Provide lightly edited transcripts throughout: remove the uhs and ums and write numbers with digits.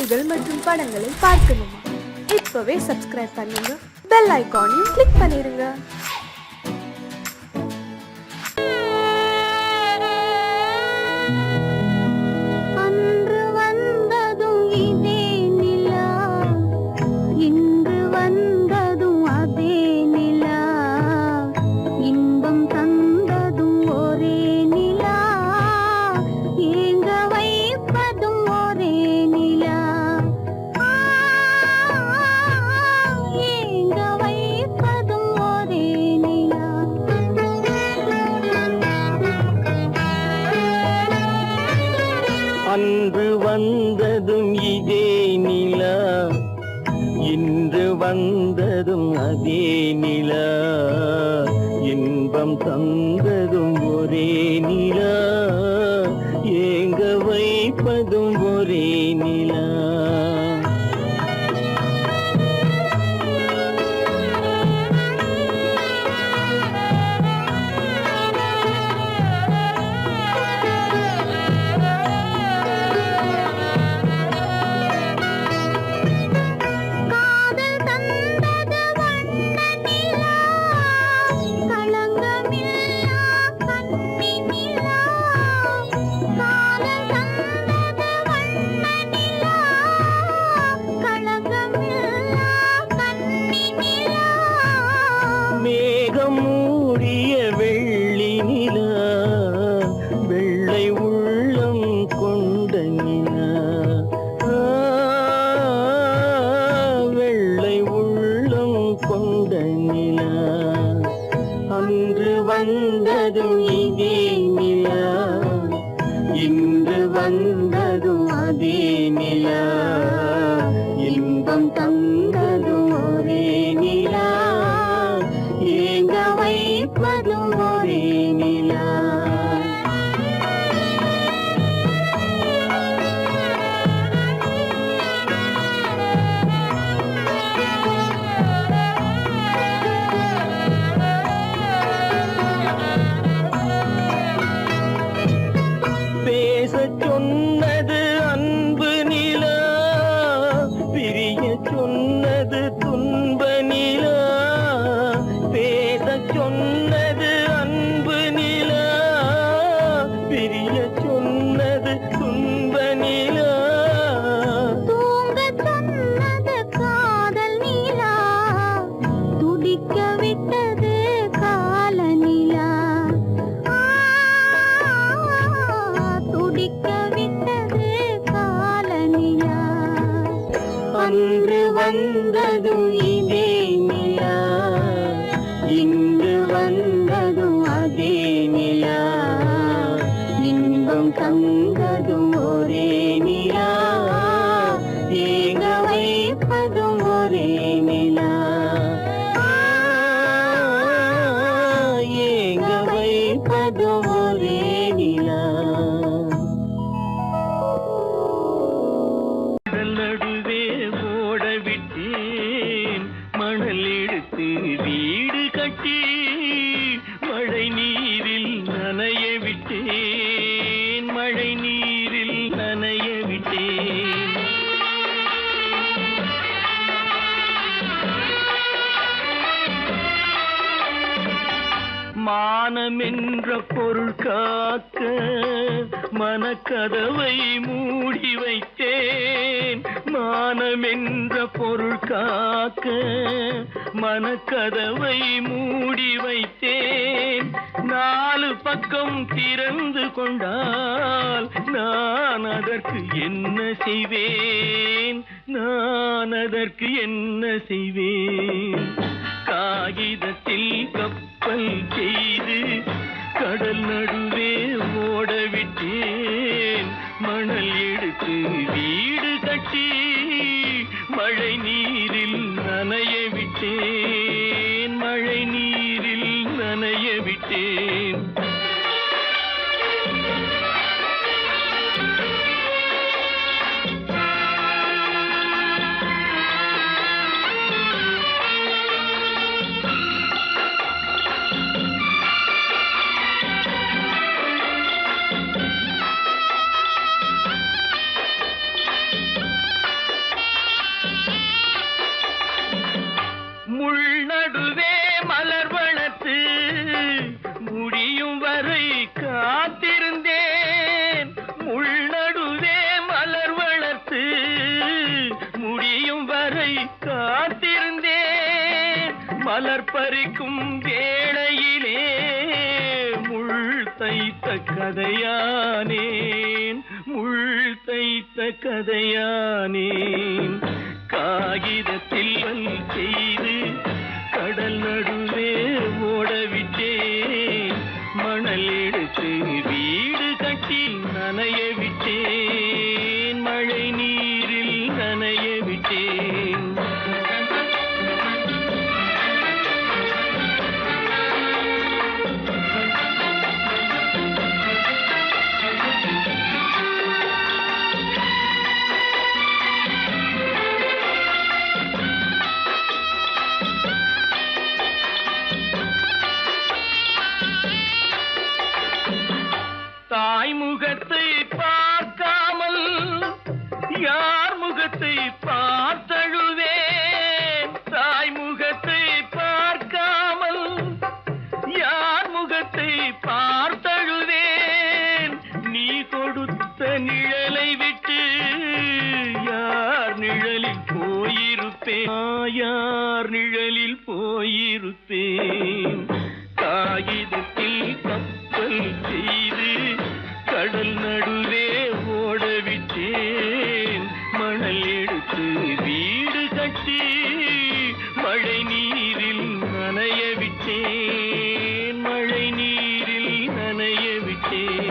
பாடல்கள் மற்றும் படங்களை பார்க்கணுமா? இப்பவே சப்ஸ்கிரைப் பண்ணுங்க, பெல் ஐகானையும் கிளிக் பண்ணிருங்க. அன்று வந்ததும் இதே நிலா, இன்று வந்ததும் அதே நிலா, இன்பம் தந்ததும் ஒரே நிலா, ஏங்க வைப்பதும் ஒரே நிலா. மேகம் மூடிய வெள்ளி நிலா, வெள்ளை உள்ளம் கொண்ட நிலா, வெள்ளை உள்ளம் கொண்ட நிலா. அன்று வந்ததும் இதே நிலா, இன்று வந்ததும் அதே நிலா, இன்பம் தந்ததும் ஒரே நிலா, ஏங்க வைப்பதும் ஒரே நிலா. பேசச் சொன்னது அன்பு நிலா, பிரிய சொன்னது துன்ப நிலா. பேசச் சொன்னது அன்பு நிலா, பிரிய சொன்னது துன்ப நிலா. தூங்கச் சொன்னது காதல் நிலா, துடிக்க விட்டது கால நிலா, துடிக்க விட்டது கால நிலா. அன்று வந்ததும் இதே நிலா, இன்று வந்ததும் அதே நிலா, இன்பம் தந்ததும் ஒரே நிலா, ஏங்க வைப்பதும் ஒரே நிலா, ஏங்க வைப்பதும் ஒரே நிலா. நடுவே ஓட விட்டேன் மணல் எடுத்து வீடு கட்டி, மழை நீரில் நனைய விட்டேன், மழை நீரில் நனைய விட்டேன். மானம் என்ற பொருள் காக்க மனக்கதவை மூடி வைத்தேன், மானம் என்ற பொருள் காக்க மனக்கதவை மூடி வைத்தேன். நாலு பக்கம் திறந்து கொண்டால் நான் அதற்கு என்ன செய்வேன், நான் அதற்கு என்ன செய்வேன். காகிதத்தில் கப்பல் செய்து கடல் நடுவே ஓட விட்டேன், மணல் எடுத்து வீடு கட்டி மழை நீரில் நனைய விட்டேன், மழை நீரில் நனைய விட்டேன். மலர் பறிக்கும் வேளையிலே முள் தைத்த கதையானேன், முள் தைத்த கதையானேன். காகிதத்தில் வல் செய்து கடல் நடுவே ஓடவிட்டேன், மணல் எடுத்து வீடு கட்டி நனைய விட்டேன், மழை நீரில் நனைய விட்டேன். தாய் முகத்தை பார்க்காமல் யார் முகத்தை பார்த்தழுவேன், தாய் முகத்தை பார்க்காமல் யார் முகத்தை பார்த்தழுவேன். நீ கொடுத்த நிழலை விட்டு யார் நிழலில் போயிருப்பேன், யார் நிழலில் போயிருப்பேன். காகிதத்தில் கப்பல் செய்து கடல் நடுவே ஓடவிட்டேன், மணல் எடுத்து வீடு கட்டி மழை நீரில் நனைய விட்டேன், மழை நீரில் நனைய விட்டேன்.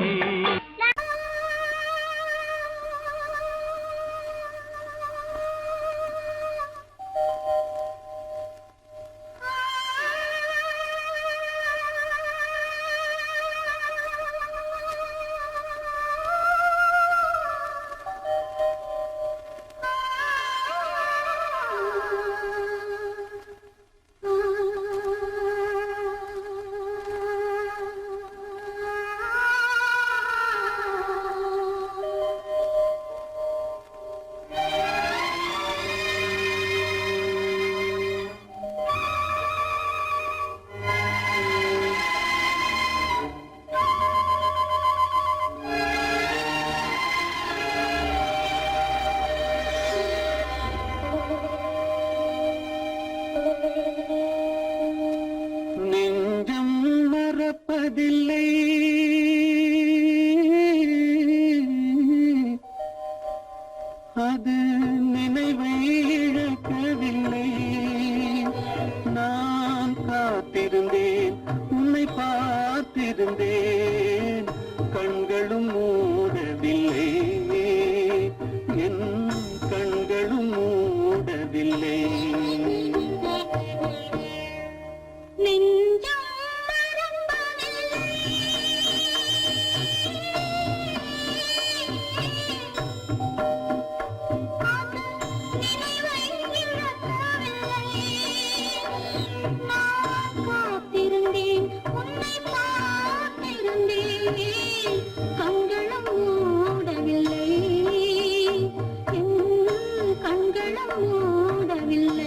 நெஞ்சம் மறப்பதில்லை, அது நினைவை இழக்கவில்லை. நான் காத்திருந்தேன், உன்னை பார்த்திருந்தேன், கண்களும் மூடவில்லை, என் கண்களும் மூடவில்லை. நெஞ்சம் மறப்பதில்லை, அது நினைவை இழக்கவில்லை. நான் காத்திருந்தேன், உன்னை பார்த்திருந்தேன், கண்களும் மூடவில்லை, என் கண்களும் மூடவில்லை.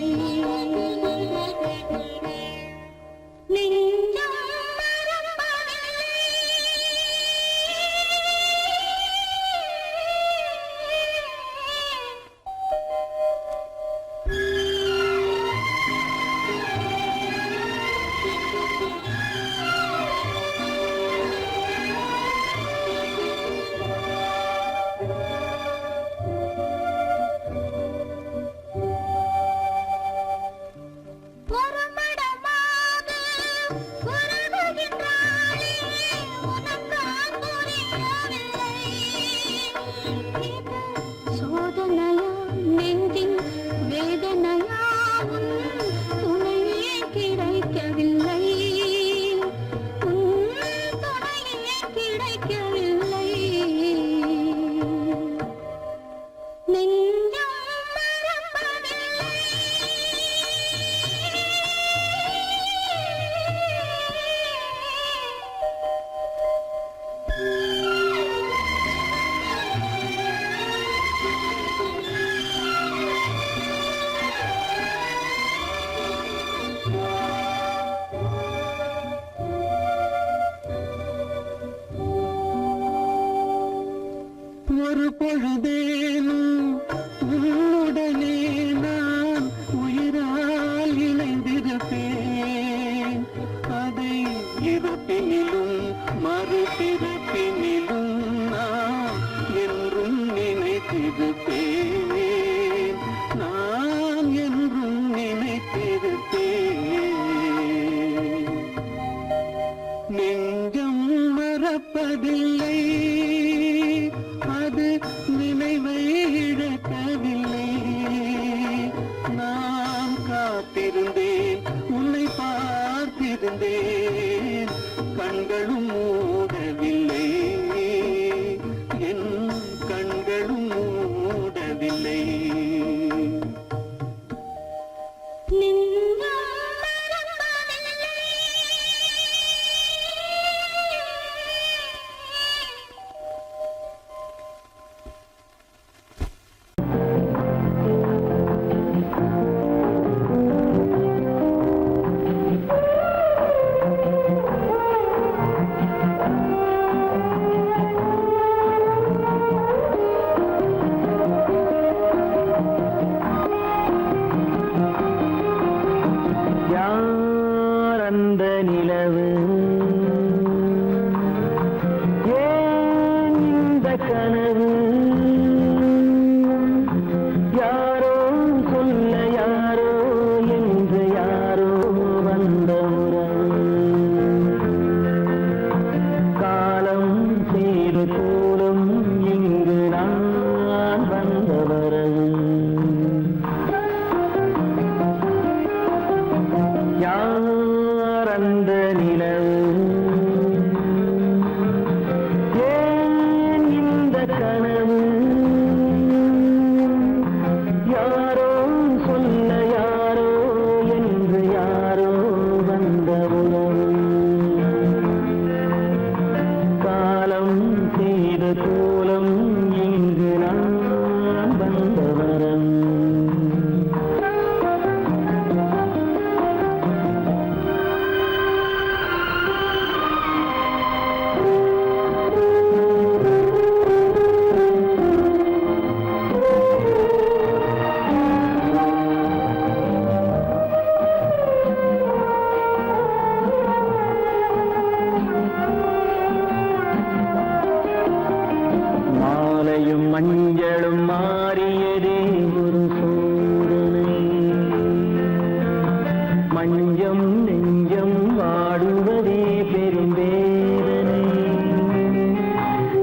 ஒரு சோதனை. மஞ்சம் நெஞ்சம் வாடுவதே பெரும் வேதனை.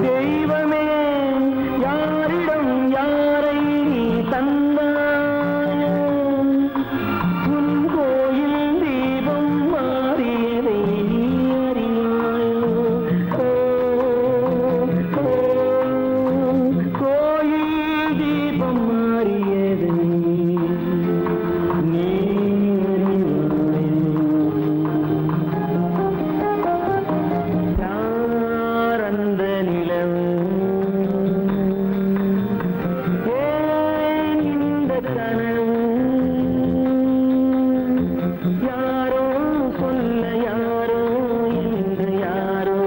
தெய்வமே யாரிடம் யாரை நீ தந்தாயோ, உன் கோயில் தீபம் மாறியதை நீ அறியாயோ. கோயில் தீபம் மாறியதை நீ யார் அந்த நிலவு, ஏன் இந்த கனவு, யாரோ சொல்ல யாரோ என்று யாரோ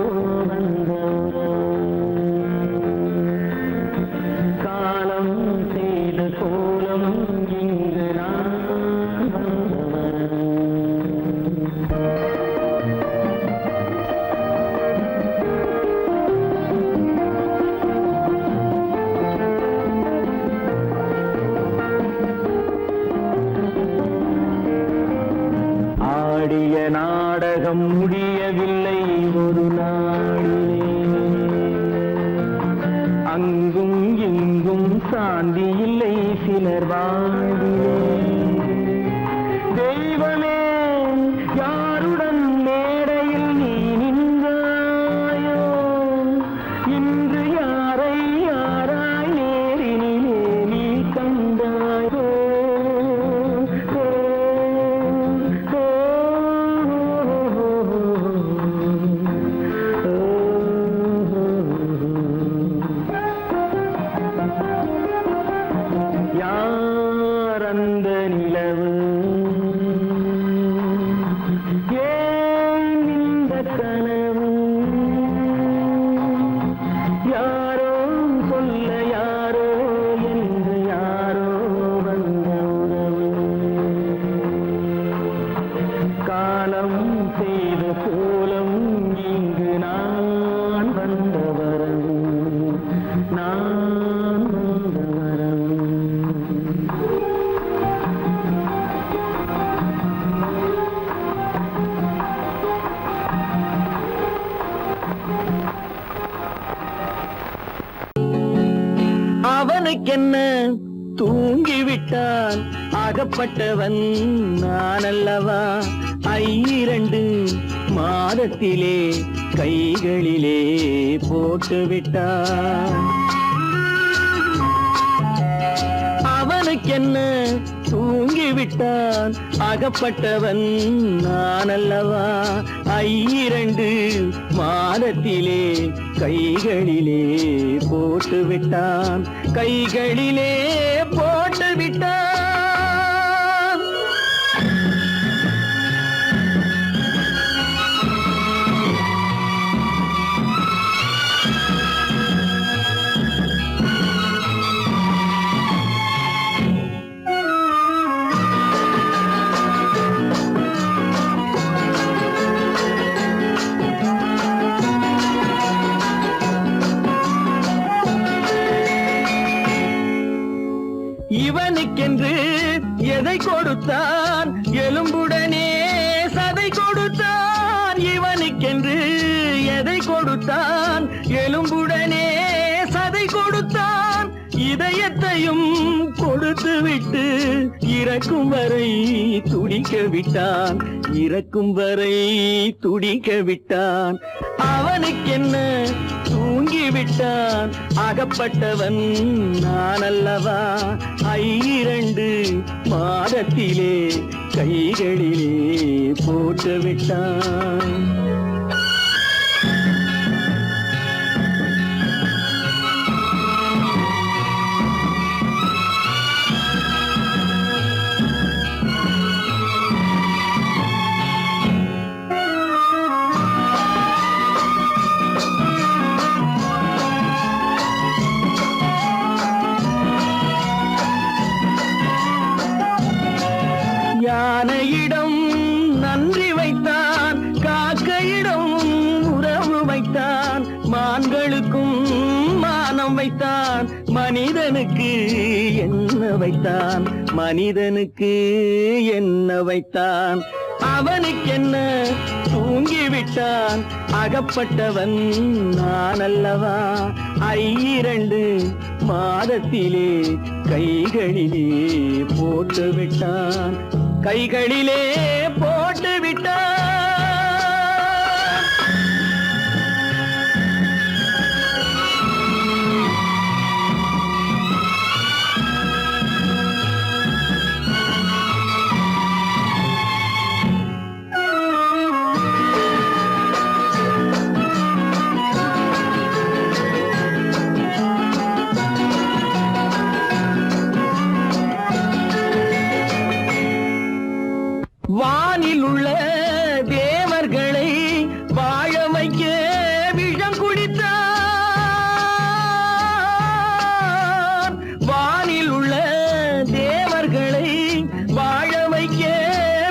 வந்த காலம் செய்த கோலம் இங்கு நான் வந்தவன். ஆடிய நாடகம் முடியவில்லை ஒரு நாளிலே, அங்கும் இங்கும் சாந்தி இல்லை சிலர் வாழ்விலே. தெய்வமே யாருடன் மேடையில் நீ நின்றாயோ, இன்று யாரை யாராய் நேரினிலே நீ கண்டாயோ. யார் அந்த நிலவு, ஏன் இந்த கனவு, யாரோ சொல்ல யாரோ என்று யாரோ வந்த உறவு. காலம் செய்த கோலம் இங்கு நான் வந்த வரவு, நான் வந்த வரவு. அவனுக்கென்ன தூங்கிவிட்டான், அகப்பட்டவன் நான் அல்லவா. 2 மாதத்திலே கைகளிலே போட்டு விட்டான். அவனுக்கென்ன தூங்கிவிட்டான், அகப்பட்டவன் நான் அல்லவா. 2 மாதத்திலே கைகளிலே போட்டு விட்டான், கைகளிலே போட்டு விட்டான். இவனுக்கென்று எதை கொடுத்தான், எலும்புடனே சதை கொடுத்தான். இவனுக்கென்று எதை கொடுத்தான், எலும்புடனே சதை கொடுத்தான். இதயத்தையும் கொடுத்து விட்டு இறக்கும் வரை துடிக்க விட்டான், இறக்கும் வரை துடிக்க விட்டான். அவனுக்கென்ன தூங்கிவிட்டான், அகப்பட்டவன் நான் அல்லவா. 2 மாதத்திலே கைகளிலே போட்டு விட்டான். யானையிடம் நன்றி வைத்தான், காக்கையிடம் உறவு வைத்தான், மான்களுக்கும் மானம் வைத்தான். மனிதனுக்கு என்ன வைத்தான் மனிதனுக்கு என்ன வைத்தான் அவனுக்கென்ன தூங்கிவிட்டான் அகப்பட்டவன் நான் அல்லவா 2 மாதத்திலே கைகளிலே போட்டு விட்டான் கைகளிலே போட்டு விட்டான் வானில் உள்ள தேவர்களை வாழ வைக்க விஷம் குடித்தான் வானில் உள்ள தேவர்களை வாழ வைக்க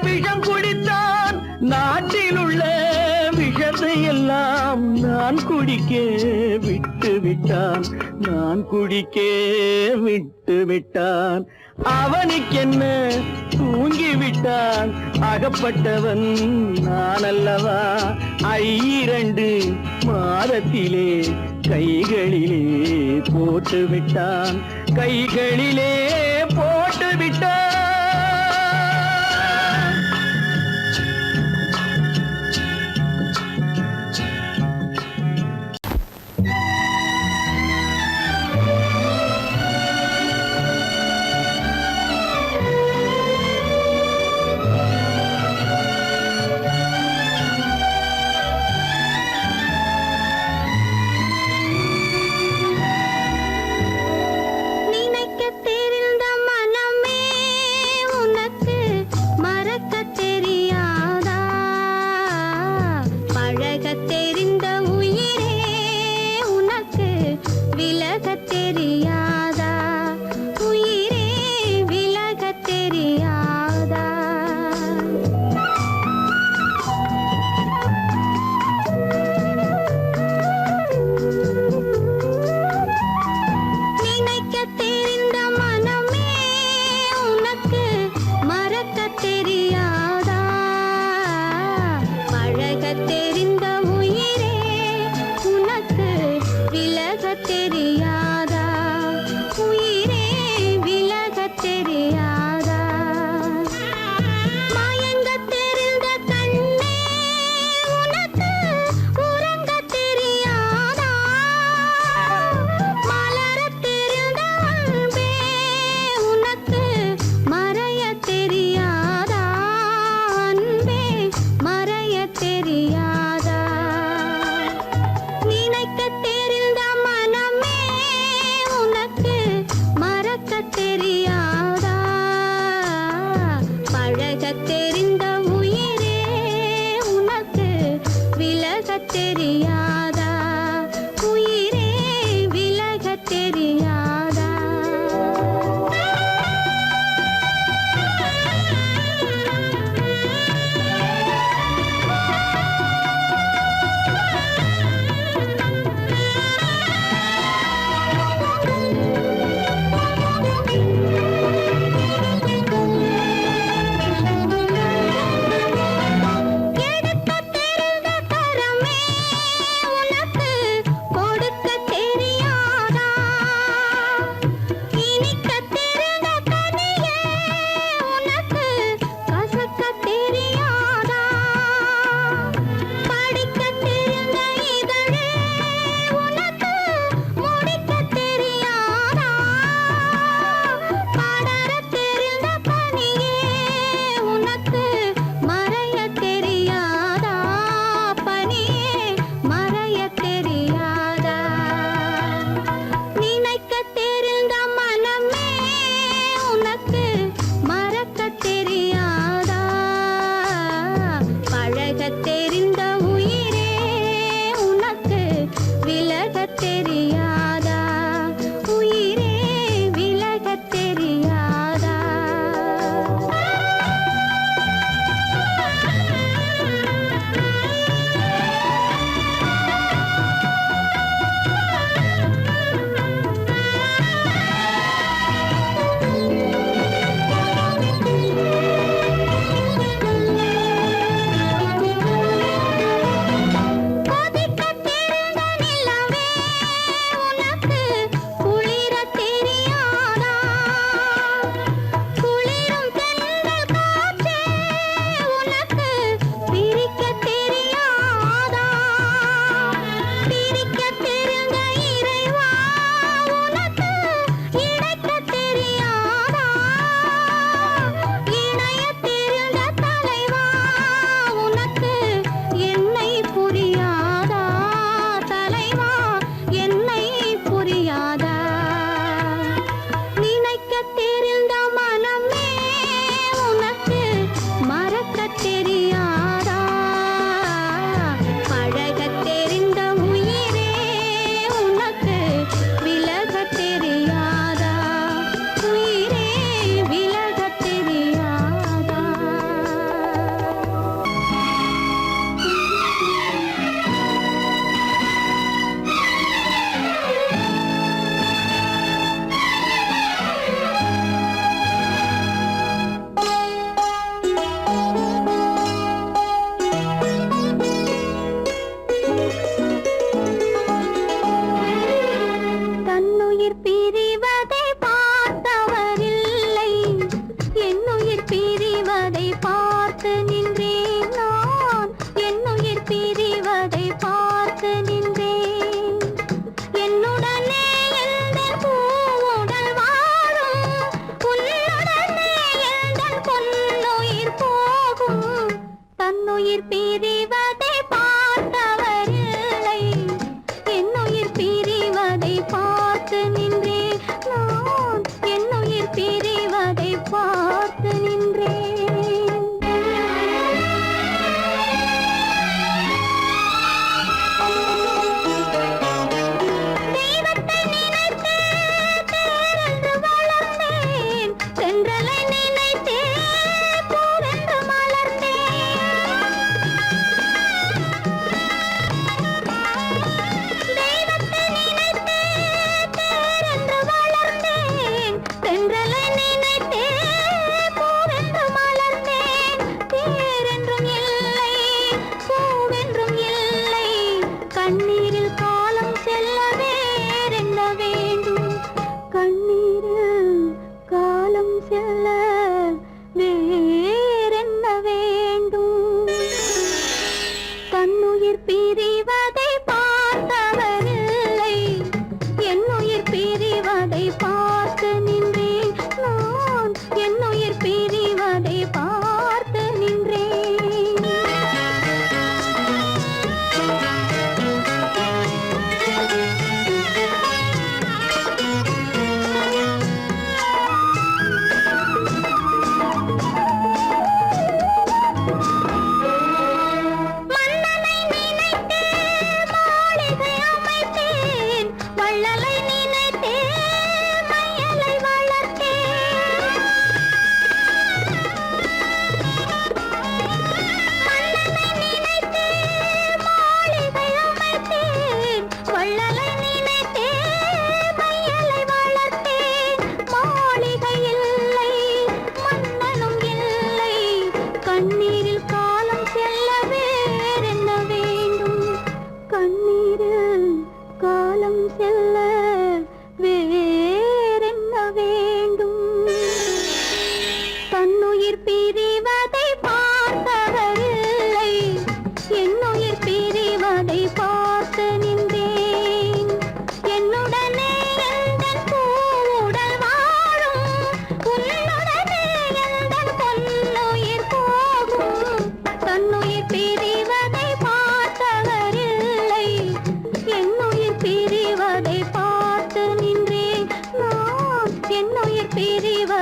விஷம் குடித்தான் நாட்டில் உள்ள விஷத்தை எல்லாம் நான் குடிக்க விட்டு விட்டான் நான் குடிக்க விட்டு விட்டான் அவனுக்கென்ன தூங்கிவிட்டான் அகப்பட்டவன் நான் அல்லவா 2 மாதத்திலே கைகளிலே போட்டு விட்டான் கைகளிலே போட்டு விட்டான் நினைக்க தேரில்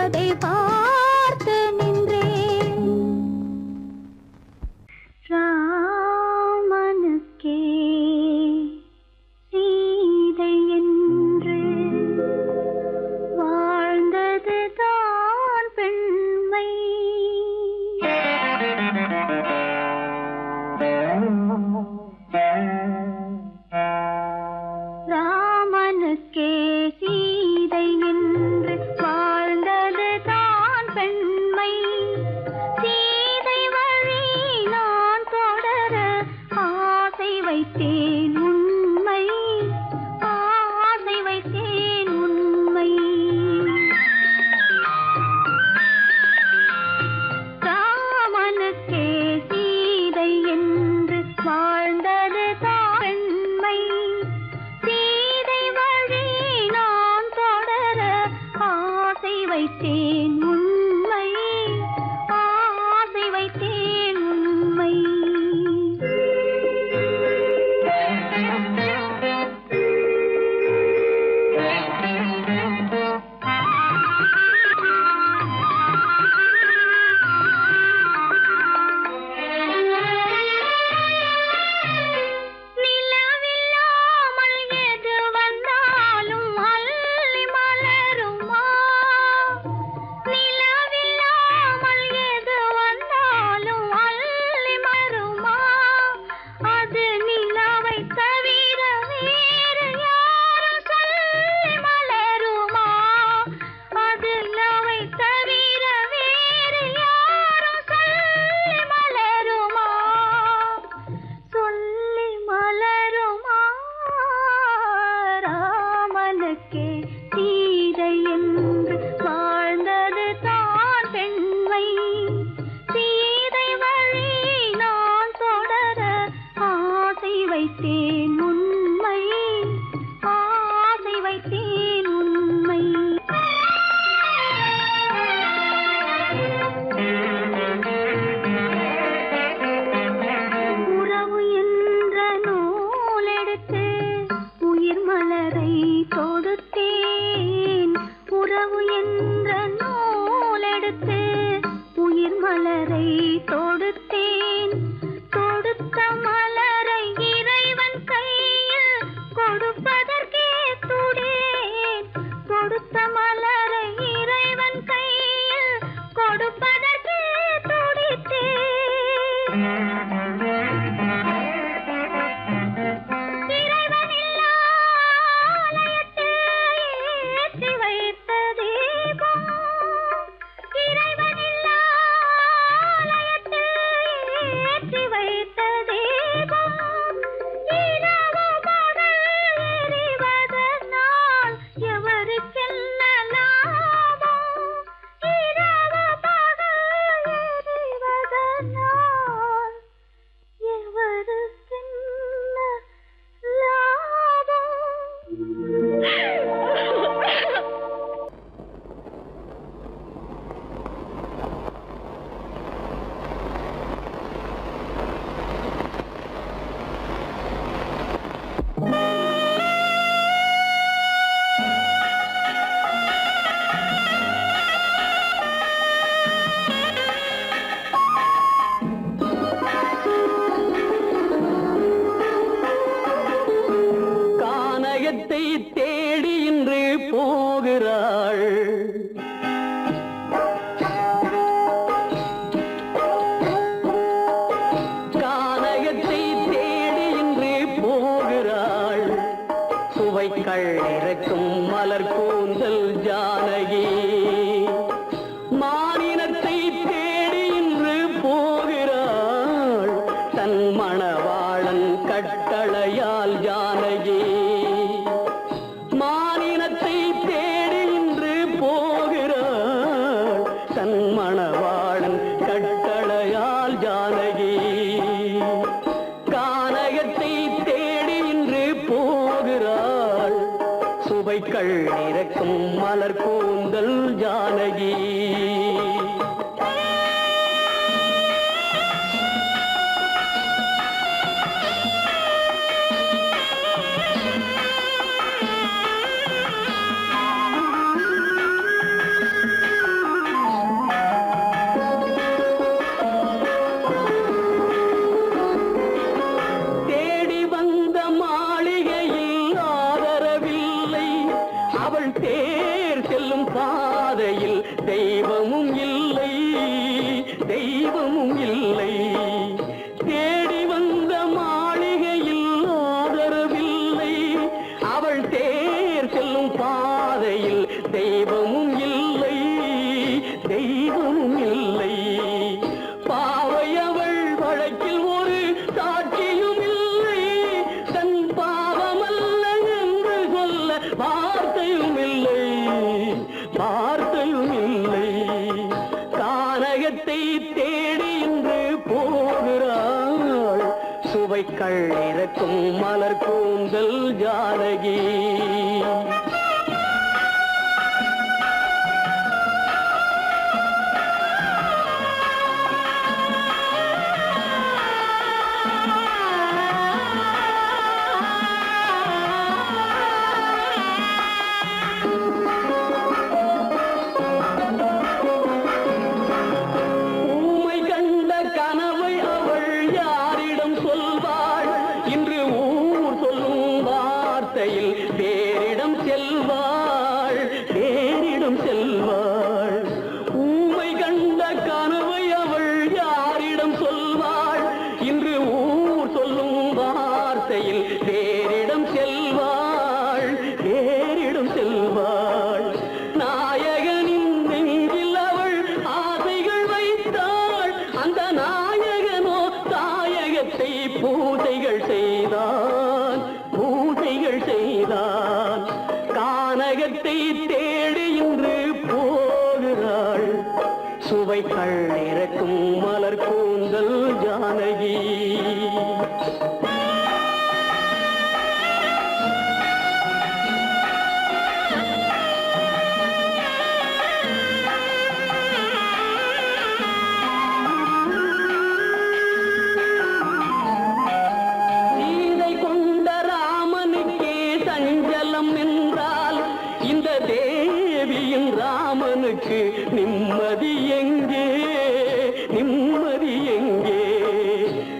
அதை பார்த்து நின்றேன். ராமனுக்கே சீதை என்று வாழ்ந்தது தான் பெண்மை. ராமனுக்கே சீதை என்று வாழ்ந்தது தான் பெண்மை. சீதை வழி நான் தொடர ஆசை வைத்தேன் உண்மை. ஆசை வைத்தேன் உண்மை. ராமனுக்கே சீதை என்று வாழ்ந்தது தான் பெண்மை. சீதை வழி நான் தொடர ஆசை வைத்தேன் உண்மை. ஆசை வைத்தேன் உண்மை. நிலவில்லாமல் எது வந்தாலும் அள்ளி மலருமா? நிலவில்லாமல் எது வந்தாலும் அள்ளி மலருமா? அது நிலவை தவிர வேறு யாரும் சொல்லி மலருமா? அது நிலவை தவிர வேறு யாரும் சொல்லி மலருமா? சொல்லி மலருமா? ராமனுக்கே சீதை என்று வாழ்ந்தது தான் பெண்மை. சீதை வழி நான் தொடர ஆசை வைத்தேன் உண்மை. ஆசை வைத்தேன் உண்மை. உறவு என்ற நூலெடுத்து உயிர் மலரை தொடுத்தேன். உறவு என்ற நூலெடுத்து உயிர் மலரை தொடுத்தேன். தொடுத்த மலரை இறைவன் கையில் கொடுப்பதற்கே துடேன். கொடுத்த மலரை இறைவன் கையில் கொடுப்பதற்கே துடித்தேன். இறைவனில்லா ஆலயத்தில் ஏற்றி வைத்த தீபம். இறைவனில்லா ஆலயத்தில் ஏற்றி வைத்த தீபம். இரவு பகல் எரிவதனால் எவருக்கென்ன லாபம்? இரவு பகல் எரிவதனால் எவருக்கென்ன லாபம்? கானகத்தை தேடி இன்று போகிறாள். கானகத்தை தேடி இன்று போகிறாள். சுவைக்கள் இறக்கும் மலர் கூந்தல் ஜானகி. மானினத்தை தேடி இன்று போகிறாள். தன் மணவாளன் கட்டளையால் ஜானகி. மானினத்தை தேடி இன்று போகிறாள். தன் மணவாளன் கட்டளையால் ஜானகி. கானகத்தை தேடி இன்று போகிறாள். சுவைக்கள் இறக்கும் மலர் கூந்தல் ஜானகி. தெய்வமும் இல்லை தெய்வமும் இல்லை தேடி வந்த மாளிகையில் ஆதரவில்லை அவள் தேர் செல்லும் பாதையில் தெய்வமும் இல்லை தெய்வமும் இல்லை பாவை அவள் வழக்கில் ஒரு சாட்சியும் இல்லை தன் பாவமல்ல என்று சொல்ல வார்த்தையும் இல்லை வார்த்தையும் இல்லை கானகத்தை தேடி இன்று போகிறாள் சுவைக்கள் இறக்கும் மலர் கூந்தல் ஜானகி பூஜைகள் செய்தான் கானகத்தை தேடி இன்று போகிறாள் சுவைக்கள் இறக்கும் மலர் கூந்தல் ஜானகி நிம்மதி எங்கே நிம்மதி எங்கே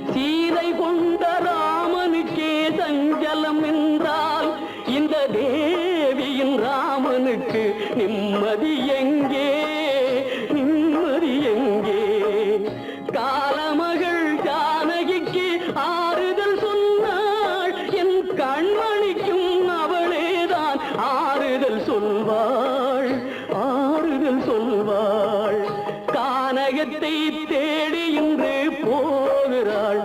சீதை கொண்ட ராமனுக்கே சஞ்சலம் என்றால் இந்த தேவியின் ராமனுக்கு நிம்மதி எங்கே நிம்மதி எங்கே காலமகள் ஜானகிக்கு ஆறுதல் சொன்னாள் என் கண்மணிக்கும் அவளேதான் ஆறுதல் சொல்வாள் சொல்வாள் கானகத்தை தேடி இன்று போகிறாள்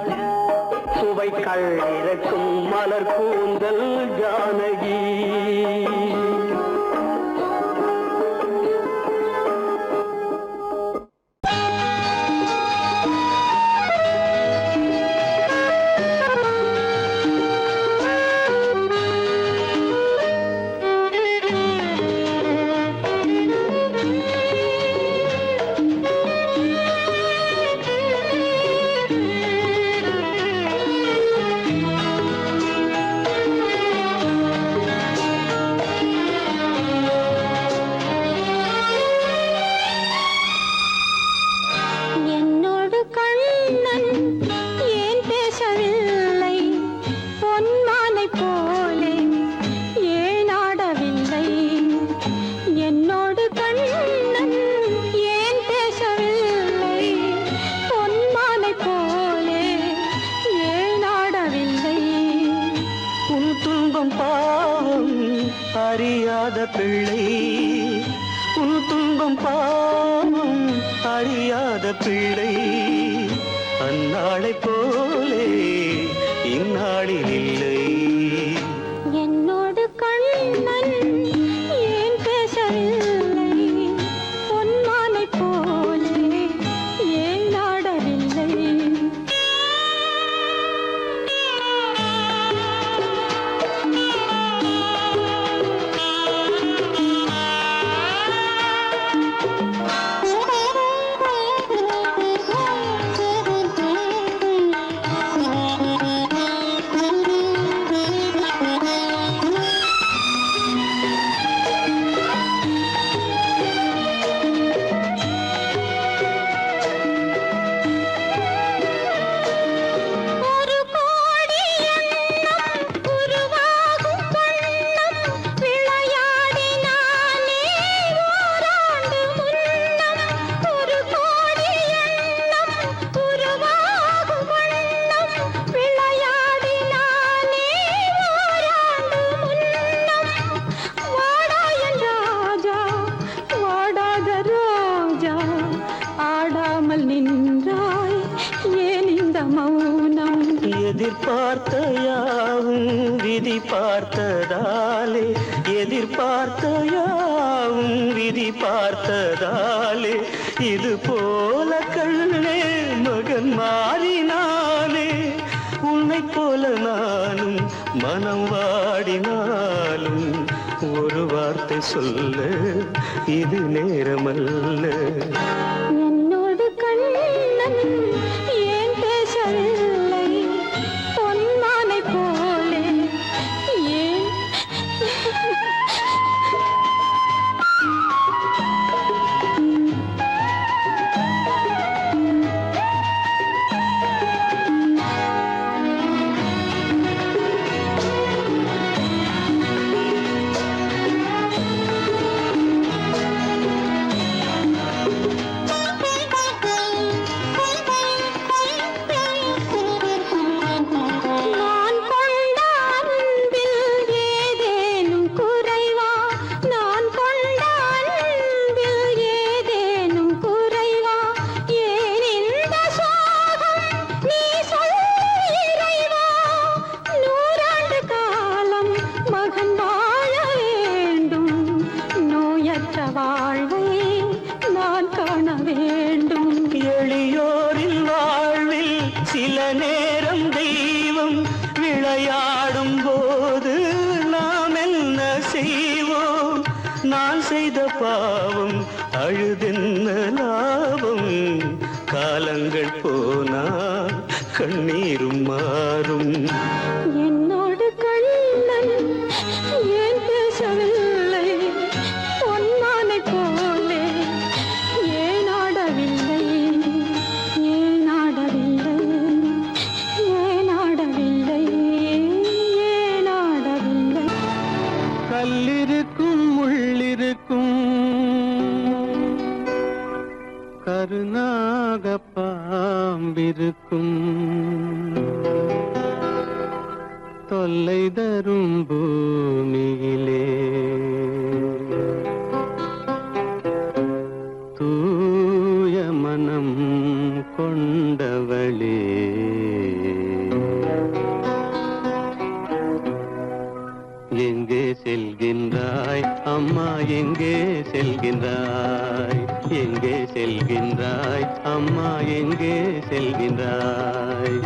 சுவைக்கள் இறக்கும் மலர் கூந்தல் ஜானகி அறியாத பிள்ளை உன் துன்பம் பாவம் அறியாத பிள்ளை அந்நாளை போலே இந்நாளில் இல்லை என்னோடு கண்ணன் ஏன் பேசவில்லை பொன்மானை போலே ஏன் நாடவில்லை எதிர்பார்த்த யாவும் விதி பார்த்ததாலே, எதிர்பார்த்த யாவும் விதி பார்த்ததாலே, இது போல கண்ணே மகன் மாறினானே. உன்னை போல நானும் மனம் வாடினாலும் ஒரு வார்த்தை சொல்ல இது நேரமல்ல. என்னோடு கண்ணன் ஏன் பேசவில்லை பொன்மானை போலே ஏன் வாழ்வை நான் காண வேண்டும். எளியோரின் வாழ்வில் சில நேரம் தெய்வம் விளையாடும் போது நாம் என்ன செய்வோம்? நான் செய்த பாவம் அழுதென்ன லாபம்? காலங்கள் போனால் கண்ணீரும் மாறும். என்னோடு கண்ணன் ஏன் பேசவில்லை பொன்மானை போலே ஏன் ஆடவில்லை ஏன் ஆடவில்லை ஏன் ஆடவில்லை ஏன் ஆடவில்லை. கல்லிருக்கும் முள்ளிருக்கும் கருநாக பாம்பிருக்கும் தொல்லை தரும் பூமியிலே தூய மனம் கொண்டவளே எங்கே செல்கின்றாய் அம்மா எங்கே செல்கின்றாய்? எங்கே செல்கின்றாய் அம்மா எங்கே செல்கின்றாய்?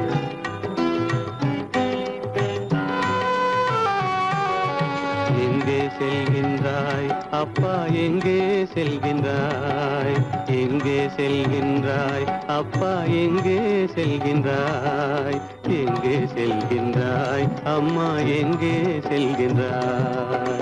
எங்கே செல்கின்றாய் அப்பா எங்கே செல்கின்றாய்? எங்கே செல்கின்றாய் அப்பா எங்கே செல்கின்றாய்? எங்கே செல்கின்றாய் அம்மா எங்கே செல்கின்றாய்?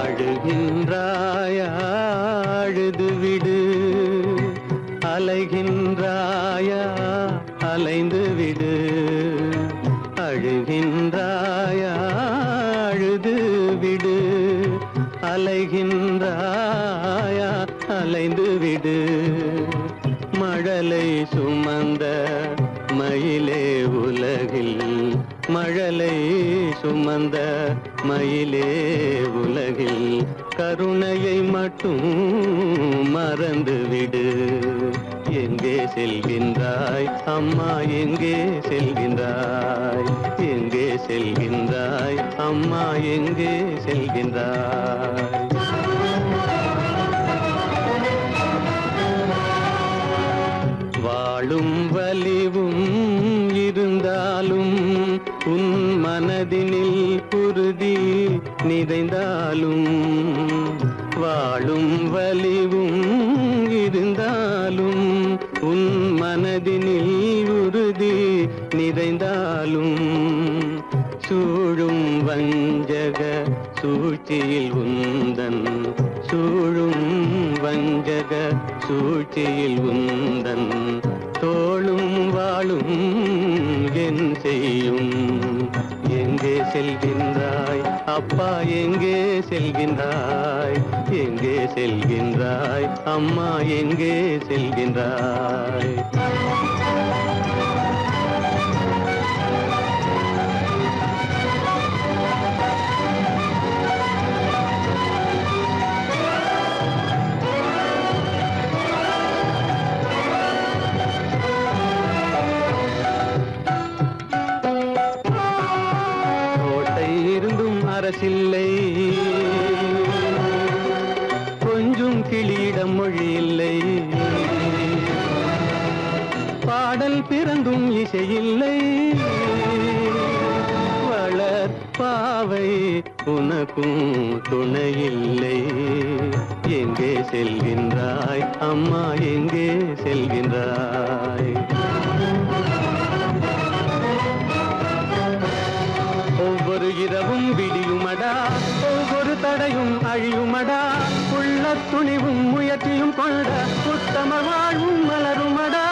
அழுகின்றாயா அழுது விடு, அலைகின்றாயா அலைந்து விடு. அழுகின்றாயா அழுது விடு, அலைகின்றாயா அலைந்து விடு. மழலை சுமந்த மயிலே உலகில், மழலை சுமந்த மயிலே உலகில் கருணையை மட்டும் மறந்துவிடு. எங்கே செல்கின்றாய் அம்மா எங்கே செல்கின்றாய்? எங்கே செல்கின்றாய் அம்மா எங்கே செல்கின்றாய்? வாழும் வலிவும் இருந்தாலும் உன் மனதினில் உறுதி நிறைந்தாலும், வாழும் வலிவும் இருந்தாலும் உன் மனதினில் உறுதி நிறைந்தாலும், சூழும் வஞ்சக சூழ்ச்சியில் உந்தன், சூழும் வஞ்சக சூழ்ச்சியில் உந்தன் தோளும் வாழும் என் செய்யும்? எங்கே செல்கின்றாய் அப்பா எங்கே செல்கின்றாய், எங்கே செல்கின்றாய், அம்மா எங்கே செல்கின்றாய்? அரசில்லை, கொஞ்சம் கிளியிடம் மொழி இல்லை, பாடல் பிறந்தும் இசையில்லை, வளர் பாவை உனக்கும் துணையில்லை. எங்கே செல்கின்றாய் அம்மா, எங்கே செல்கின்றாய்? ஒவ்வொரு இரவும் விடியுமடா, ஒவ்வொரு தடையும் அழியுமடா, உள்ள துணிவும் முயற்சியும் கொண்ட உத்தம வாழ்வும் மலருமடா.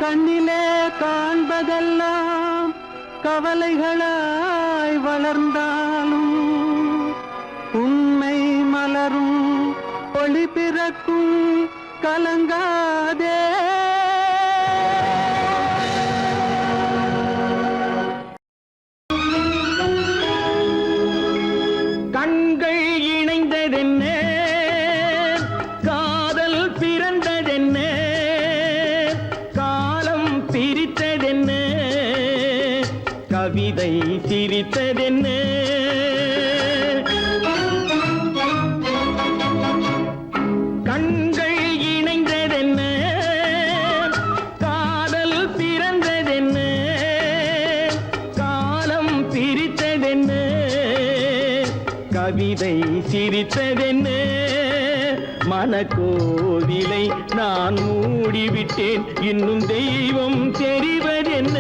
கண்ணிலே காண்பதெல்லாம் கவலைகளாய் வளர்ந்தாலும் உண்மை மலரும், ஒளி பிறக்கும், கலங்காதே. கண்கள் இணைந்ததென்ன, காதல் பிறந்ததென்ன, காலம் பிரித்ததென்ன, கவிதை சிரித்ததென்ன. கண்கள் இணைந்ததென்ன, காதல் பிறந்ததென்ன, காலம் பிரித்ததென்ன, கவிதை சிரித்ததென்ன. மனக்கோவிலை நான் மூடிவிட்டேன், இன்னும் தெய்வம் தெரிவதென்ன?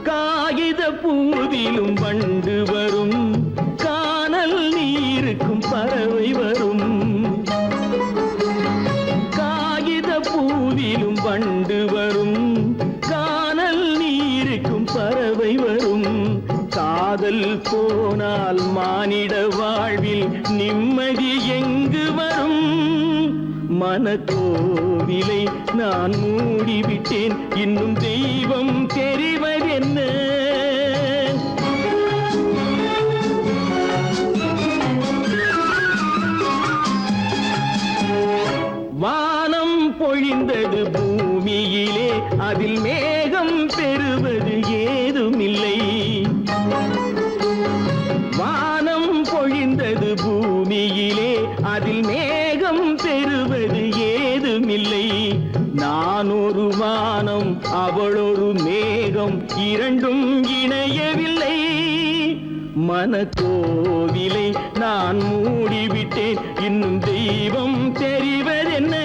காகித பூவிலும் வண்டு வரும், கானல் நீருக்கும் பறவை வரும். பூவிலும் வண்டு வரும், கானல் நீருக்கும் பறவை வரும். காதல் போனால் மானிட வாழ்வில் நிம்மதி எங்கு வரும்? மனக்கோவிலை நான் மூடிவிட்டேன், இன்னும் தெய்வம் தெரிவதென்ன? வானம் பொழிந்தது பூமியிலே, அதில் மேகம் பெறுவது ஏதுமில்லை. வானம் பொழிந்தது பூமியிலே, அதில் மேகம் பெறுவது ஏதுமில்லை. நான் ஒரு வானம், அவளொரு மேகம், இரண்டும் இணையவில்லை. மனக்கோவிலை நான் மூடிவிட்டேன், இன்னும் தெய்வம் தெரிவதென்ன?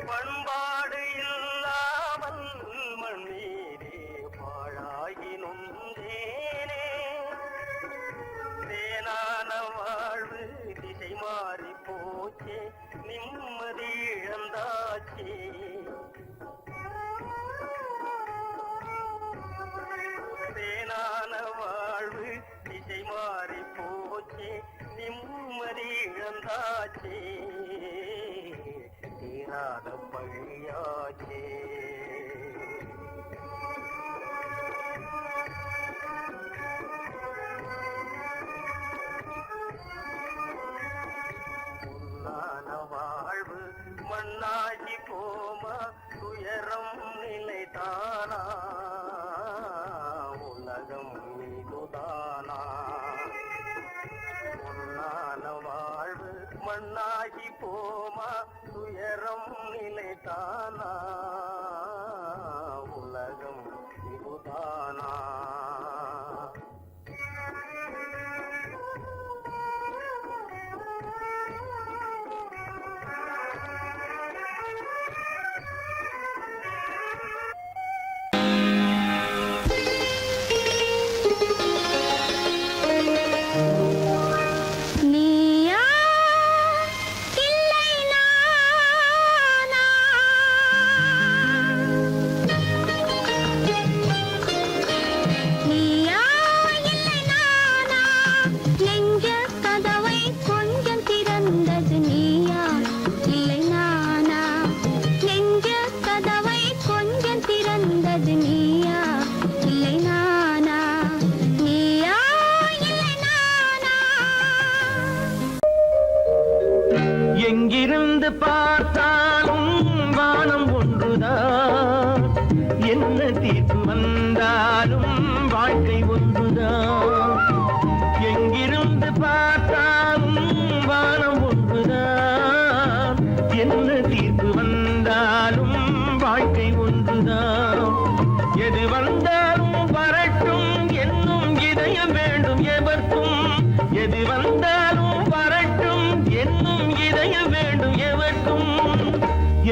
பண்பாடு இல்லாமல் மண்ணீரே பாழாகி நொந்தேனே தேனான வாழ்வு திசை மாறி போச்சே நிம்மதி இழந்தாச்சே தேனான வாழ்வு திசை மாறி போச்சே நிம்மதி இழந்தாச்சே தீராத பழியாச்சே பொன்னான வாழ்வு மண்ணாகி போமா துயரம் நிலைதானா உலகம் மீதுதானா பொன்னான வாழ்வு மண்ணாகி போமா துயரம் நிலைதானா உலகம் இதுதானா நீயா இல்லை நானா நீயா இல்லை நானா நெஞ்ச கதவை கொஞ்சம் திறந்தது நீயா இல்லை நானா நெஞ்ச கதவை கொஞ்சம் திறந்தது நீயா இல்லை நானா நீயா இல்லை நானா எங்கிருந்து பார்த்தாலும் வானம் ஒன்றுதான் என்ன தீர்ப்பு வந்தாலும் வாழ்க்கை ஒன்றுதான் எங்கிருந்து பார்த்தாலும் வானம் ஒன்றுதான் என்ன தீர்ப்பு வந்தாலும் வாழ்க்கை ஒன்றுதான் எது வந்தாலும் வரட்டும் என்னும் இதயம் வேண்டும் எவர்க்கும் எது வந்தாலும் வரட்டும் என்னும் இதயம் வேண்டும் எவர்க்கும்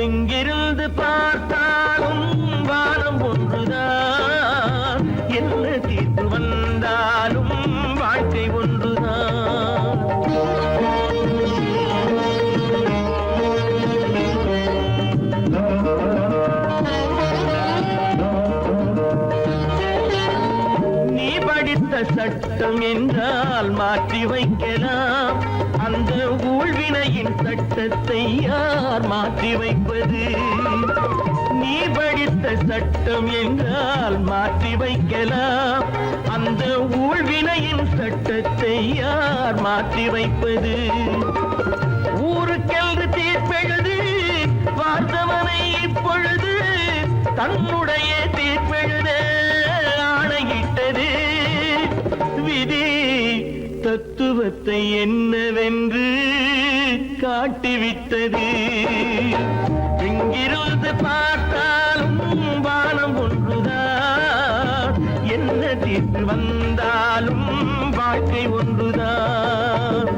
எங்கிருந்து பார்த்தாலும் வானம் ஒன்றுதான் என்ன தீர்ப்பு வந்தாலும் வாழ்க்கை ஒன்றுதான் நீ படித்த சட்டம் என்றால் மாற்றி வைக்கலாம் அந்த ஊழ்வினையின் சட்டத்தை யார் மாற்றி வைப்பது நீ படித்த சட்டம் என்றால் மாற்றி வைக்கலாம் அந்த ஊழ்வினையின் சட்டத்தை யார் மாற்றி வைப்பது ஊருக்கென்று தீர்ப்பெழுது பார்த்தவனை இப்பொழுது தன்னுடைய தீர்ப்பெழுத ஆணையிட்டது விதி தத்துவத்தை என்னவென்று காட்டிவிட்டது எங்கிருந்து பார்த்தாலும் வானம் ஒன்றுதான் என்ன தீர்ப்பு வந்தாலும் வாழ்க்கை ஒன்றுதான்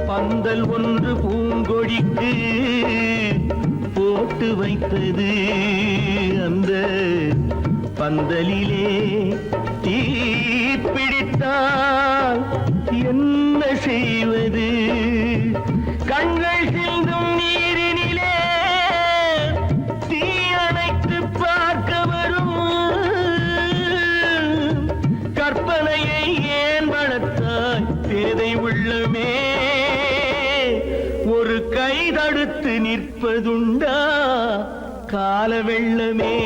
பந்தல் ஒன்று பூங்கொடிக்கு போட்டு வைத்தது அந்த பந்தலிலே தீ பிடித்தால் என்ன செய்வது கண்கள் சிந்தும் நீரினிலே தீ அணைத்து பார்க்க வரும் கற்பனையை ஏன் வளர்த்தாய் பேதை உள்ளமே ஒரு கை தடுத்து நிற்பதுண்டா கால வெள்ளமே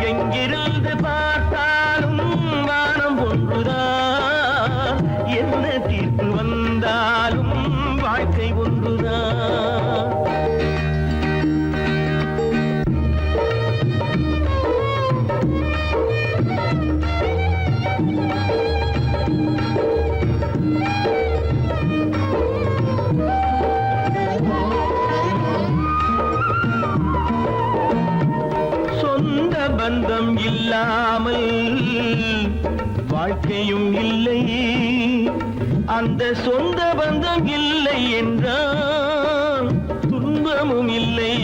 எங்கிருந்து பார்த்தாலும் வானம் ஒன்றுதான் என்ன தீர்ப்பு வந்தாலும் வாழ்க்கை ஒன்றுதான் வாழ்க்கையும் இல்லை, அந்த சொந்த பந்தம் இல்லை என்றால் துன்பமும் இல்லை.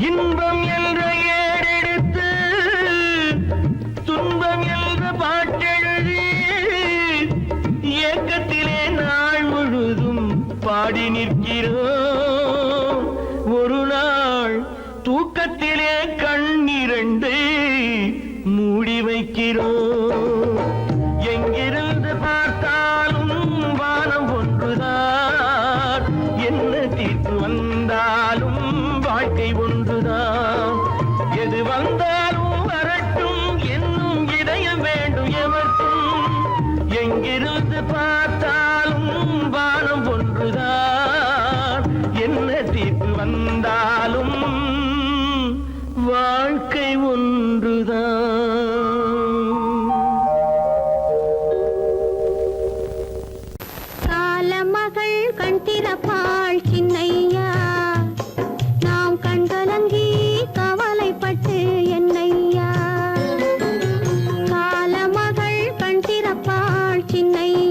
இன்பம் என்ற ஏறெடுத்து துன்பம் என்ற பாட்டெழுதி ஏக்கத்திலே நாள் முழுதும் பாடி நிற்கிறோம். ஒரு நாள் தூக்கத்திலே கண்ணிரண்டு மூடி வைக்கிறோம். எங்கிருந்து பார்த்தாலும் வானம் ஒன்றுதான், என்ன தீர்ப்பு வந்தாலும் வாழ்க்கை ஒன்றுதான். எது வந்தாலும் வரட்டும் என்னும் இதயம் வேண்டும் எவர்க்கும். எங்கிருந்து பார்த்தாலும் வானம் ஒன்றுதான், என்ன தீர்ப்பு வந்தாலும் வாழ்க்கை ஒன்றுதான். காலமகள் கண் திறப்பாள் சின்னையா, நாம் கண்கலங்கி கவலைப்பட்டு என்னையா. காலமகள் கண் திறப்பாள் சின்னையா,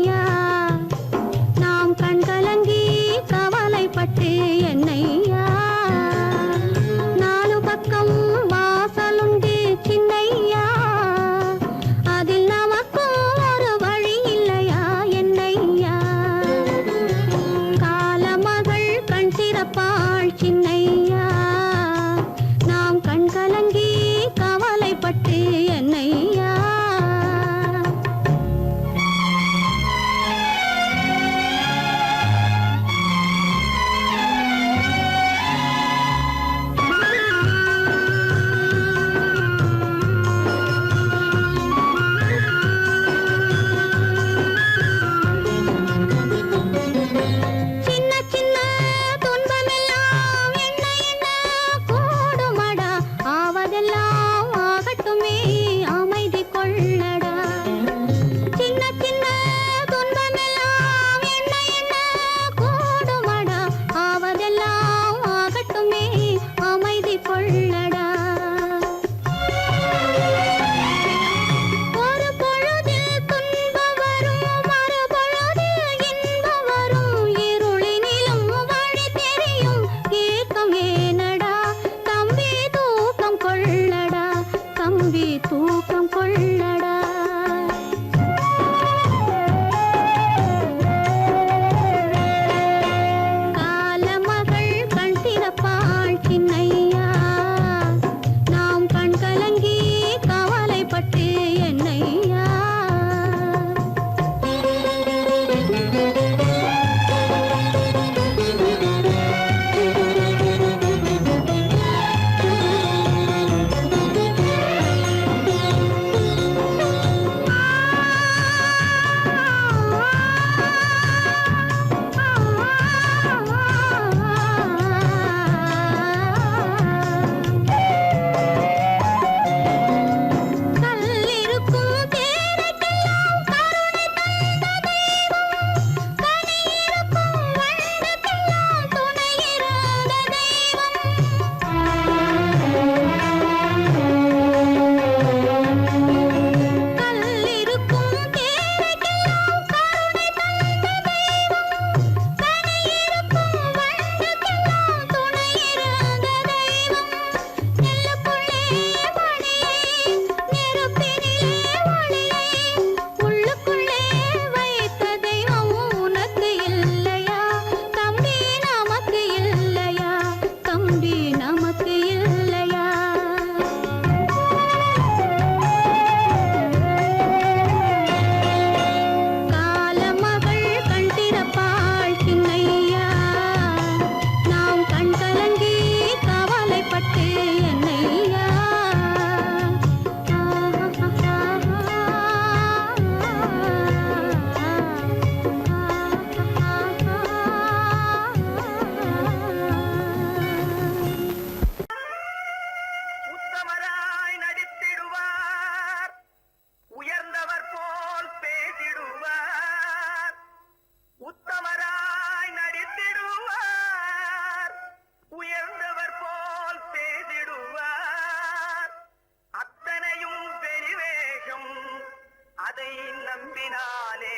அதை நம்பினாலே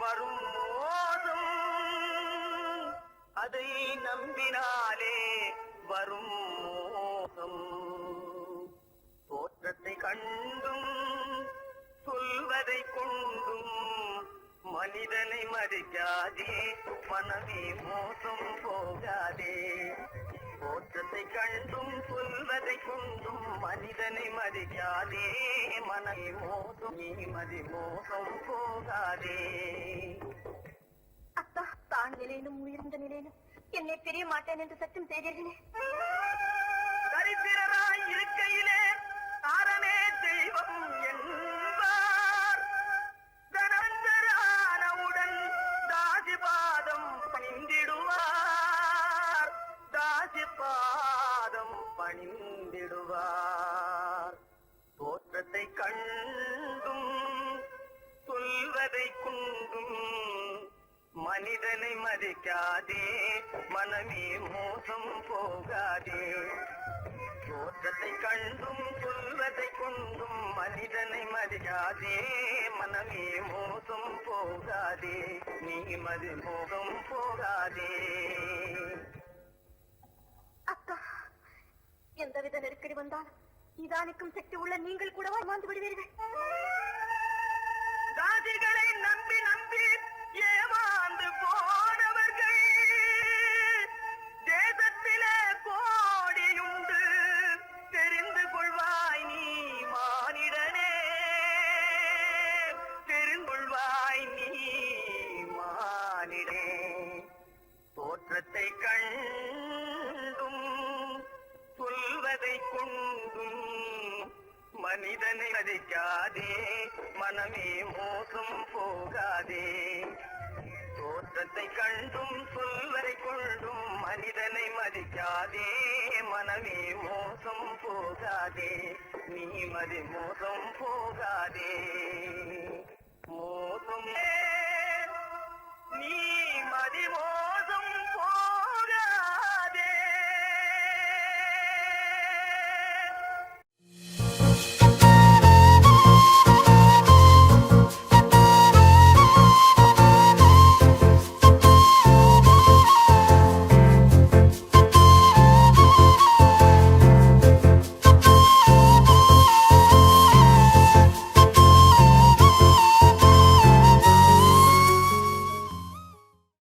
வரும் மோசம், அதை நம்பினாலே வரும் மோசம். தோற்றத்தை கண்டும் சொல்வதை கொண்டும் மனிதனை மதிக்காதே, மனமே மோசம் போகாதே. தோற்றத்தை கண்டும் சொல்வதை கொண்டும் மனிதனை மதிக்காதே, மனமே மோசம், நீ மதி மோசம் போகாதே. அத்தா, தான் நிலையிலும் உயர்ந்த நிலையிலும் என்னை பிரிய மாட்டேன் என்று சத்தியம் செய்தீர்களே. தரித்திரராய் இருக்கையிலே தாரமே தெய்வம் என்பார். தனந்தரானவுடன் தாசிபாதம் பணிந்திடுவார், தாசிபாதம் பணிந்திடுவார். தோற்றத்தை கண்டும் சொல்வதை கொண்டும் மனிதனை மதிக்காதே, மனமே மோசம் போகாதே. தோற்றத்தை கண்டும் சொல்வதை கொண்டும் மனிதனை மதிக்காதே, மனமே மோசம் போகாதே, நீ மதி மோகம் போகாதே. அத்தா, எந்தவித நெருக்கடி வந்தாலும் நிதானிக்கும் சக்தி உள்ள நீங்கள் கூடவா ஏமாந்து விடுவீர்கள்? தாதிகளை நம்பி நம்பி ஏமாந்து போனவர்கள் தேசத்திலே கோடியுண்டு, தெரிந்து கொள்வாய் நீ மானிடனே, தெரிந்து கொள்வாய் நீ மானிடே. தோற்றத்தை கண்டும் சொல்வதை கொண்டும் மனிதனை மதிக்காதே, மனமே மோசம் போகாதே. தோற்றத்தை கண்டும் சொல்வதை கொண்டும் மனிதனை மதிக்காதே, மனமே மோசம் போகாதே, நீ மதி மோசம் போகாதே.